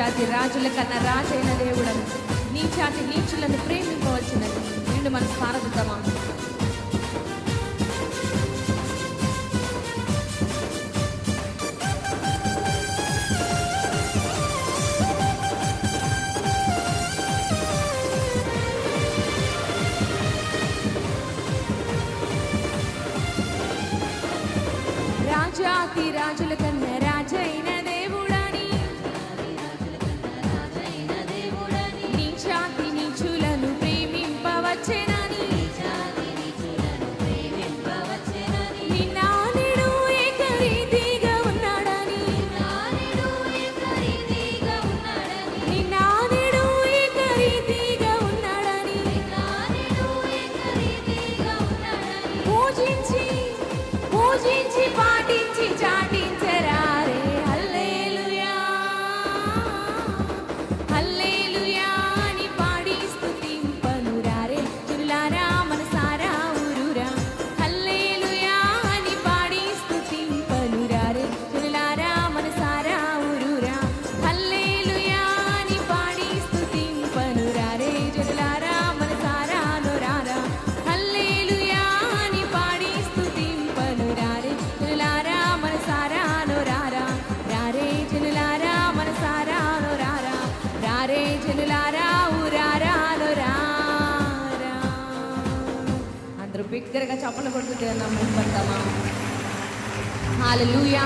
రాజాది రాజుల కన్నా రాజైన దేవుడను, నీచాతి నీచులను ప్రేమింపవలసినది. నిన్ను మన సారథిద్దామా? రాజాతి రాజుల కన్నా రాజైన దేవుడని, నీచాతి నీచులను ప్రేమింపవచ్చెనని, నిన్నాడు ఏకరీతిగా ఉన్నాడని, నిన్నాడు ఏకరీతిగా ఉన్నాడని, పూజించి పూజించి పాటించి చాటించరారే. హల్లెలూయా హల్లెలూయా అని పాడి స్తుతింపనురారే. జనులారా మనసారా ఊరురా, హల్లెలూయా అని పాడి స్తుతింపనురారే. జనులారా మనసారా ఊరురా, హల్లెలూయా అని పాడి స్తుతింపనురారే. జనులారా మనసారా నోరారా, హల్లెలూయా అని పాడి స్తుతింపనురారే. జనులారా మనసారా నోరారా, రారే జనులారా మనసారా నోరారా, రారే జనులారా ఊరారా నోరారా. అందరూ బిగ్గరగా చప్పట్లు కొడుతూ దేవుని నామమును పడతామా? హల్లెలూయా.